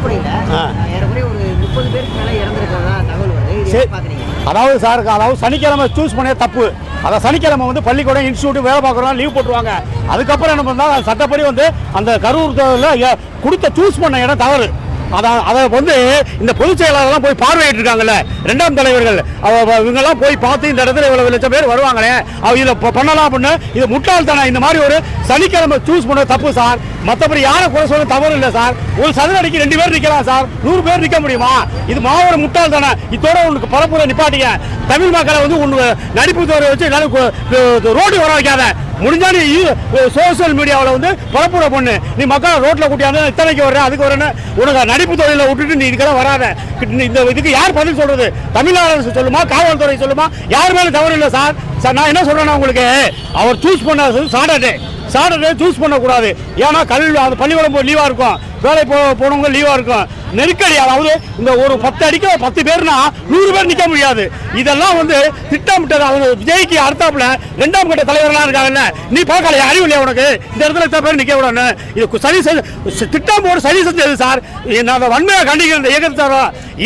தூத்துக்குடியில் ஏறக்குறைய ஒரு 30 பேருக்கு மேலே இறந்துருக்கிறதா தகவல் வருது. இது எப்படி பார்க்குறீங்க? அதாவது சார், அதாவது சனிக்கிழமை சூஸ் பண்ண தப்பு. அதை சனிக்கிழமை வந்து பள்ளிக்கூடம் இன்ஸ்டியூட் வேலை பார்க்குறோம் லீவ் போட்டுருவாங்க. அதுக்கப்புறம் என்ன பண்ணால் சட்டப்படி வந்து அந்த கரூர் கொடுத்த சூஸ் பண்ண இடம் தவறு. அதை வந்து இந்த பொதுச் செயலாளர்லாம் போய் பார்வையிட்டு இருக்காங்கல்ல, 2ஆம் தலைவர்கள் இவங்கெல்லாம் போய் பார்த்து இந்த இடத்துல இவ்வளவு லட்சம் பேர் வருவாங்களே, இதில் பண்ணலாம் அப்படின்னு இது முட்டாள்தானே. இந்த மாதிரி ஒரு சனிக்கிழமை சூஸ் பண்ண தப்பு சார். மற்றபடி யாரை குறை சொல்ல தவறு இல்லை சார். ஒரு சதுரடிக்கு 2 பேர் நிற்கலாம் சார், 100 பேர் நிற்க முடியுமா? இது மாவட்ட முட்டாள் தானே. இதோட உனக்கு பரப்புரை நிப்பாட்டிங்க. தமிழ் மக்களை வந்து ஒன்று நடிப்பு துறை வச்சு ரோடு வர வைக்காத. முடிஞ்சா நீ சோசியல் மீடியாவில் வந்து பரப்புரை பண்ணு. நீ மக்களை ரோட்டில் கூட்டியாந்து இத்தனைக்கு வர்ற அதுக்கு வரேன்னு உனக்கு நடிப்பு தொழிலை விட்டுட்டு நீ இதுக்கெல்லாம் வராத. இந்த இதுக்கு யார் பதில் சொல்றது? தமிழ்நாடு அரசு சொல்லுமா, காவல்துறை சொல்லுமா? யார் மேலும் தவறு இல்லை சார். சார் நான் என்ன சொல்றேன்னா, உங்களுக்கு அவர் சூஸ் பண்ண சாட்டர்டே சூஸ் பண்ணக்கூடாது. ஏன்னா அந்த பள்ளிக்கூடம் போய் லீவாக இருக்கும், வேலை போனவங்க லீவாக இருக்கும், நெருக்கடி. அதாவது இந்த ஒரு 10 அடிக்க 10 பேர்னா 100 பேர் நிற்க முடியாது. இதெல்லாம் வந்து திட்டமிட்டது. அவங்க விஜய்க்கு அடுத்தாப்புல 2ஆம் கட்ட தலைவர்களாக இருக்காங்கல்ல, நீ பார்க்கல அறிவு இல்லையா உனக்கு? இந்த இடத்துல இத்தனை பேர் நிற்க விடணும். இது சரி திட்டம் போட்டு சரி செஞ்சது சார். நான் வன்மையாக கண்டிக்கிற இந்த இயக்கத்தை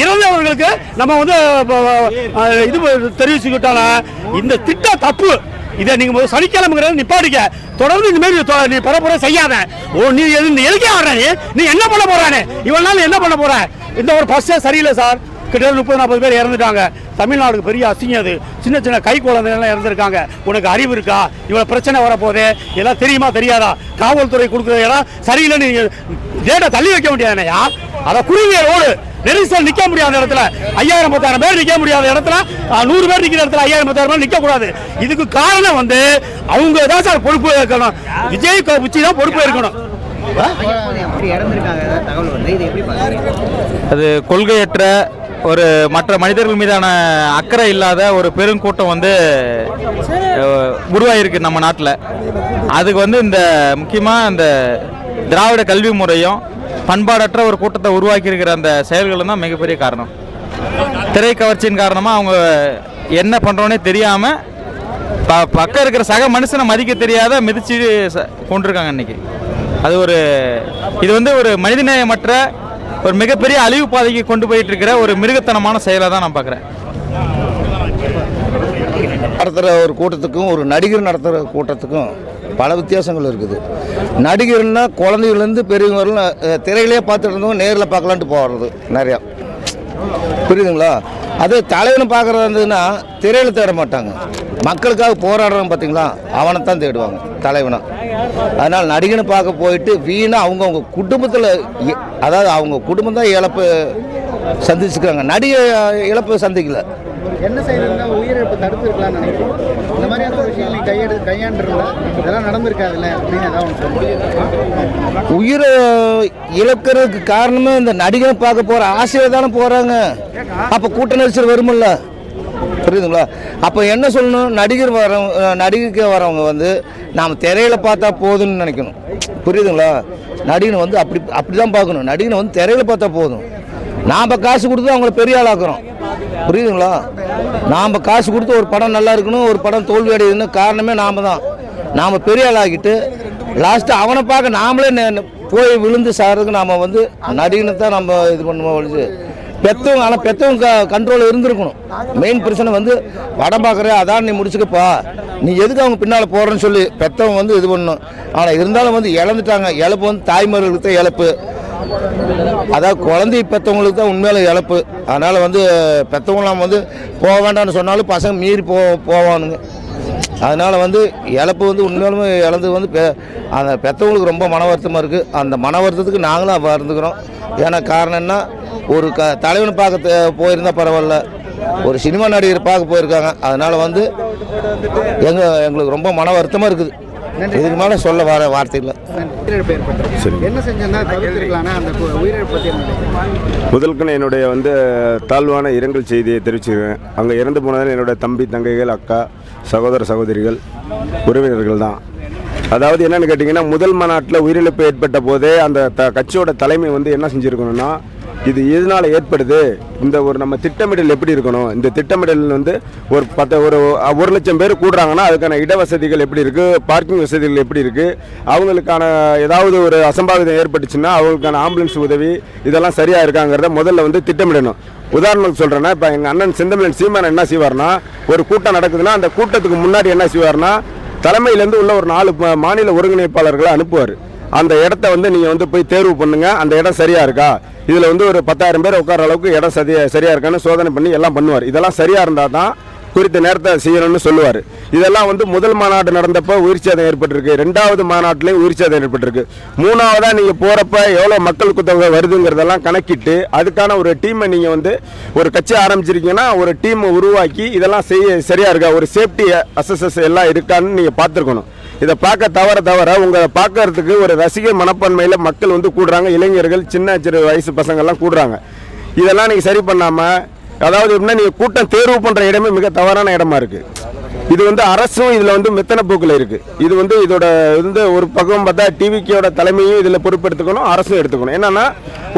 இறந்தவர்களுக்கு நம்ம வந்து இது தெரிவிச்சுக்கிட்டாலும் இந்த திட்டம் தப்பு. இதை நீங்க சனிக்கிழமைங்கிறது நிப்பாடிக்க. தொடர்ந்து இந்த மாதிரி நீ பரப்புரை செய்யாத. நீ எதுக்கே ஆடுற? நீ என்ன பண்ண போறானே? இவன் நாள் என்ன பண்ண போற? இந்த ஒரு பஸ்ஸே சரியில்லை சார். கிட்டத்தட்ட 30-40 பேர் இறந்துட்டாங்க. தமிழ்நாடுக்கு பெரிய அசிங்கம் அது. சின்ன சின்ன கை குழந்தைகள்லாம் இறந்துருக்காங்க. உனக்கு அறிவு இருக்கா? இவ்வளோ பிரச்சனை வரப்போதே எல்லாம் தெரியுமா தெரியாதா? காவல்துறை கொடுக்குறது எல்லாம் சரியில்லை. நீங்க டேட்டா தள்ளி வைக்க முடியாதுயா. அதை குறுகிய ரோடு நெரிசல் நிற்க முடியாத இடத்துல 5000-10,000 பேர் நிற்க முடியாத இடத்துல 100 பேர் நிற்கிற இடத்துல 5000-10,000 பேர் நிற்க கூடாது. இதுக்கு காரணம் வந்து அவங்க தான் சார் பொறுப்பு இருக்கணும். விஜய் உச்சி தான் பொறுப்பு இருக்கணும். அது கொள்கையற்ற ஒரு மற்ற மனிதர்கள் மீதான அக்கறை இல்லாத ஒரு பெருங்கூட்டம் வந்து உருவாகிருக்கு நம்ம நாட்டில். அதுக்கு வந்து இந்த முக்கியமாக இந்த திராவிட கல்வி முறையும் பண்பாடற்ற ஒரு கூட்டத்தை உருவாக்கி இருக்கிற அந்த செயல்களும் தான் மிகப்பெரிய காரணம். திரை கவர்ச்சியின் காரணமாக அவங்க என்ன பண்ணுறோன்னே தெரியாமல் பக்கம் இருக்கிற சக மனுஷனை மதிக்க தெரியாத மிதிச்சு கொண்டிருக்காங்க இன்னைக்கு. அது இது வந்து ஒரு மனிதநேயமற்ற ஒரு மிகப்பெரிய அழிவு பாதைக்கு கொண்டு போயிட்டு இருக்கிற ஒரு மிருகத்தனமான செயலை தான் நான் பார்க்குறேன். நடத்துகிற ஒரு கூட்டத்துக்கும் ஒரு நடிகர் நடத்துகிற கூட்டத்துக்கும் பல வித்தியாசங்கள் இருக்குது. நடிகர்னா குழந்தைகள்லேருந்து பெரியவங்க திரையிலே பார்த்துட்டு இருந்தவங்க நேரில் பார்க்கலான்ட்டு போகிறது நிறையா, புரியுதுங்களா? அது தலைவனை பார்க்குறது இருந்ததுன்னா திரையில் தேட மாட்டாங்க. மக்களுக்காக போராடுறவங்க பார்த்தீங்களா, அவனை தான் தேடுவாங்க தலைவனை. அதனால் நடிகனை பார்க்க போயிட்டு வீணாக அவங்கவுங்க குடும்பத்தில், அதாவது அவங்க குடும்பம் தான் இழப்பு சந்திச்சுக்கிறாங்க, நடிகை இழப்பு சந்திக்கல. என்ன செய்யணும்னா உயிரிழப்பு தடுத்துருக்கலாம்னு நினைக்கிறேன். இந்த மாதிரியான விஷயங்களை கையாண்டுருந்தா இதெல்லாம் நடந்திருக்காதுல்ல அப்படின்னு ஏதாவது உயிரை இழக்கிறதுக்கு காரணமே இந்த நடிகை பார்க்க போகிற ஆசையில் தானே போகிறாங்க. அப்போ கூட்ட நெரிசல் வருமில்ல, புரியுதுங்களா? அப்போ என்ன சொல்லணும், நடிகைக்கு வரவங்க வந்து நாம் திரையில் பார்த்தா போதும்னு நினைக்கணும், புரியுதுங்களா? நடிகனை வந்து அப்படி தான் பார்க்கணும். நடிகனை வந்து திரையில் பார்த்தா போதும். நாம் காசு கொடுத்து அவங்கள பெரிய ஆளாக்குறோம், புரியுதுங்களா? நாம் காசு கொடுத்து ஒரு படம் நல்லா இருக்கணும், ஒரு படம் தோல்வி அடையுதுன்னு காரணமே நாம் தான். நாம் பெரிய ஆளாக்கிட்டு லாஸ்ட்டு அவனை பார்க்க நாமளே போய் விழுந்து சாகிறதுக்கு நாம் வந்து நடிகனை தான் நம்ம இது பண்ணுவோம் ஒழிச்சு பெற்றவங்க. ஆனால் பெற்றவங்க கண்ட்ரோல் இருந்திருக்கணும். மெயின் பிரச்சனை வந்து படம் பார்க்குற அதான் நீ முடிச்சுக்கப்பா, நீ எதுக்கு அவங்க பின்னால் போடுறேன்னு சொல்லி பெற்றவங்க வந்து இது பண்ணணும். ஆனால் இருந்தாலும் வந்து இழந்துட்டாங்க. இழப்பு வந்து தாய்மார்களுக்கு தான் இழப்பு. அதாவது குழந்தை பெற்றவங்களுக்கு தான் உண்மையில இழப்பு. அதனால் வந்து பெற்றவங்களாம் வந்து போக வேண்டாம்னு சொன்னாலும் பசங்க மீறி போவானுங்க. அதனால் வந்து இழப்பு வந்து உண்மையிலுமே இழந்து வந்து அந்த பெற்றவங்களுக்கு ரொம்ப மன வருத்தமாக இருக்குது. அந்த மன வருத்தத்துக்கு நாங்களும் வருந்துக்கிறோம். ஏன்னா காரணம் என்ன, ஒரு தலைவனை பார்க்க போயிருந்தால் பரவாயில்ல, ஒரு சினிமா நடிகர் பார்க்க போயிருக்காங்க. அதனால் வந்து எங்களுக்கு ரொம்ப மன வருத்தமாக இருக்குது. இதுக்கு மேலே சொல்ல வர வார்த்தை இல்லை. என்ன செஞ்சா தவிர்த்திருக்கலாம்னா அந்த உயிரிழப்பு பற்றி முதல்கன்னு என்னுடைய வந்து தாழ்வான இரங்கல் செய்தியை தெரிவிச்சுக்கிறேன். அங்கே இறந்து போனதில் என்னுடைய தம்பி, தங்கைகள், அக்கா, சகோதர சகோதரிகள், உறவினர்கள் தான். அதாவது என்னென்னு கேட்டிங்கன்னா, முதல் மாநாட்டில் உயிரிழப்பு ஏற்பட்ட போதே அந்த கட்சியோட தலைமை வந்து என்ன செஞ்சுருக்கணும்னா, இது எதனால் ஏற்படுது, இந்த ஒரு நம்ம திட்டமிடல் எப்படி இருக்கணும், இந்த திட்டமிடல் வந்து ஒரு 1,00,000 பேர் கூடுறாங்கன்னா அதுக்கான இடவசதிகள் எப்படி இருக்குது, பார்க்கிங் வசதிகள் எப்படி இருக்குது, அவங்களுக்கான ஏதாவது ஒரு அசம்பாவிதம் ஏற்பட்டுச்சுன்னா அவங்களுக்கான ஆம்புலன்ஸ் உதவி இதெல்லாம் சரியாக இருக்காங்கிறத முதல்ல வந்து திட்டமிடணும். உதாரணத்துக்கு சொல்கிறேன்னா, இப்போ எங்கள் அண்ணன் செந்தமிழன் சீமான் என்ன செய்வார்னா, ஒரு கூட்டம் நடக்குதுன்னா அந்த கூட்டத்துக்கு முன்னாடி என்ன செய்வார்னா, தலைமையிலேருந்து உள்ள ஒரு 4 மாநில ஒருங்கிணைப்பாளர்களை அனுப்புவார். அந்த இடத்த வந்து நீங்கள் வந்து போய் தேர்வு பண்ணுங்கள், அந்த இடம் சரியாக இருக்கா, இதில் வந்து ஒரு 10,000 பேர் உட்கார அளவுக்கு இடம் சரியாக இருக்கான்னு சோதனை பண்ணி எல்லாம் பண்ணுவார். இதெல்லாம் சரியாக இருந்தால் தான் குறித்த நேரத்தை செய்யணும்னு சொல்லுவார். இதெல்லாம் வந்து முதல் மாநாடு நடந்தப்போ உயிர் சேதம் ஏற்பட்டிருக்கு, 2வது மாநாட்டிலையும் உயிர் சேதம் ஏற்பட்டிருக்கு, 3வதாக நீங்கள் போகிறப்ப எவ்வளோ மக்கள் தொகை வருதுங்கிறதெல்லாம் கணக்கிட்டு அதுக்கான ஒரு டீமை நீங்கள் வந்து ஒரு கட்சி ஆரம்பிச்சிருக்கீங்கன்னா ஒரு டீமை உருவாக்கி இதெல்லாம் சரியாக இருக்கா, ஒரு சேஃப்டி அசஸஸ் எல்லாம் இருக்கான்னு நீங்கள் பார்த்துருக்கணும். இதை பார்க்க தவிர உங்களை பார்க்கறதுக்கு ஒரு ரசிகர் மனப்பான்மையில் மக்கள் வந்து கூடுறாங்க, இளைஞர்கள் சின்ன வயசு பசங்கள்லாம் கூடுறாங்க. இதெல்லாம் நீங்கள் சரி பண்ணாமல், அதாவது எப்படின்னா நீங்கள் கூட்டம் தேர்வு பண்ணுற இடமே மிக தவறான இடமா இருக்குது. இது வந்து அரசும் இதில் வந்து மெத்தனை போக்கில் இருக்குது. இது வந்து இதோட வந்து ஒரு பக்கம் பார்த்தா டிவிக்கோட தலைமையும் இதில் பொறுப்பெடுத்துக்கணும், அரசும் எடுத்துக்கணும். என்னன்னா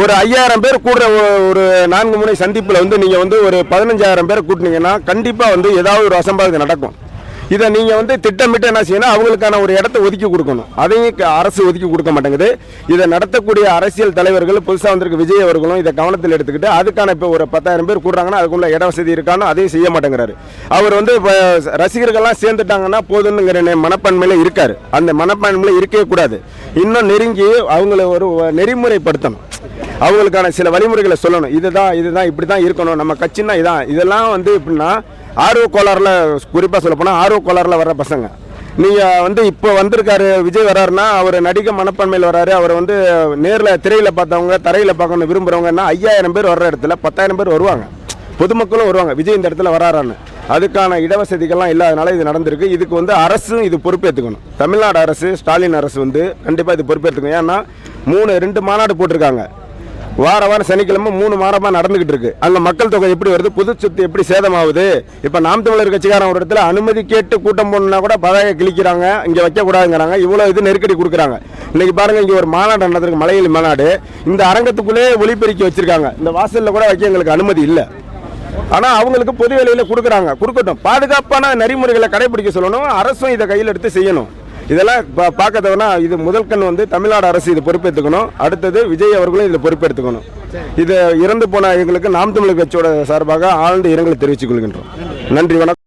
ஒரு 5,000 பேர் கூடுற ஒரு 4 முனை சந்திப்பில் வந்து நீங்கள் வந்து ஒரு 15,000 பேர் கூட்டினீங்கன்னா கண்டிப்பாக வந்து ஏதாவது ஒரு அசம்பாவிதம் நடக்கும். இதை நீங்கள் வந்து திட்டமிட்டு என்ன செய்யணும், அவங்களுக்கான ஒரு இடத்த ஒதுக்கி கொடுக்கணும். அதையும் அரசு ஒதுக்கி கொடுக்க மாட்டேங்குது. இதை நடத்தக்கூடிய அரசியல் தலைவர்கள் புதுசாக வந்திருக்க விஜய் அவர்களும் இதை கவனத்தில் எடுத்துக்கிட்டு அதுக்கான இப்போ ஒரு 10,000 பேர் கூடுறாங்கன்னா அதுக்குள்ள இட வசதி இருக்கான்னு அதையும் செய்ய மாட்டேங்கிறாரு. அவர் வந்து இப்போ ரசிகர்கள்லாம் சேர்ந்துட்டாங்கன்னா போதுங்கிற மனப்பான்மையில் இருக்காரு. அந்த மனப்பான்மையில் இருக்கவே கூடாது. இன்னும் நெருங்கி அவங்கள ஒரு நெறிமுறைப்படுத்தணும், அவங்களுக்கான சில வழிமுறைகளை சொல்லணும். இதுதான் இப்படி தான் இருக்கணும், நம்ம கட்சின்னா இதான். இதெல்லாம் வந்து எப்படின்னா ஆர்வ கோளாறுல, குறிப்பாக சொல்ல போனால் ஆர்வ கோளாறுல வர்ற பசங்க. நீங்கள் வந்து இப்போ வந்திருக்காரு விஜய் வர்றாருன்னா அவர் நடிக்க மனப்பான்மையில் வர்றாரு. அவர் வந்து நேரில் திரையில் பார்த்தவங்க தரையில் பார்க்கணும் விரும்புகிறவங்கன்னா 5,000 பேர் வர்ற இடத்துல 10,000 பேர் வருவாங்க, பொதுமக்களும் வருவாங்க விஜய் இந்த இடத்துல வராரான்னு. அதுக்கான இடவசதிகள்லாம் இல்லாதனால இது நடந்திருக்கு. இதுக்கு வந்து அரசும் இது பொறுப்பேற்றுக்கணும். தமிழ்நாடு அரசு, ஸ்டாலின் அரசு வந்து கண்டிப்பாக இது பொறுப்பேற்றுக்கணும். ஏன்னா 2 மாநாடு போட்டிருக்காங்க. வாரம் சனிக்கிழமை 3 வாரமாக நடந்துகிட்டு இருக்கு. அங்கே மக்கள் தொகை எப்படி வருது, பொது சொத்து எப்படி சேதமாகுது. இப்போ நாம் தமிழர் கட்சிக்காரன் ஒரு இடத்துல அனுமதி கேட்டு கூட்டம் போடணுன்னா கூட பதாகை கிழிக்கிறாங்க, இங்கே வைக்கக்கூடாதுங்கிறாங்க. இவ்வளோ இது நெருக்கடி கொடுக்குறாங்க. இன்னைக்கு பாருங்க, இங்கே ஒரு மாநாடு நடந்திருக்கு, மலையலி மாநாடு. இந்த அரங்கத்துக்குள்ளே ஒளிபெருக்கி வச்சிருக்காங்க, இந்த வாசலில் கூட வைக்க எங்களுக்கு அனுமதி இல்லை. ஆனால் அவங்களுக்கு பொது வேலையில் கொடுக்கட்டும். பாதுகாப்பான நெறிமுறைகளை கடைபிடிக்க சொல்லணும். அரசும் இதை கையில் எடுத்து செய்யணும். இதெல்லாம் பார்க்கறதுனா இது முதல் கண் வந்து தமிழ்நாடு அரசு இது பொறுப்பேற்றுக்கணும். அடுத்தது விஜய் அவர்களும் இதில் பொறுப்பெடுத்துக்கணும். இது இறந்து போன எங்களுக்கு நாம் தமிழர் கட்சியோட சார்பாக ஆழ்ந்த இரங்கலை தெரிவித்துக் கொள்கின்றோம். நன்றி, வணக்கம்.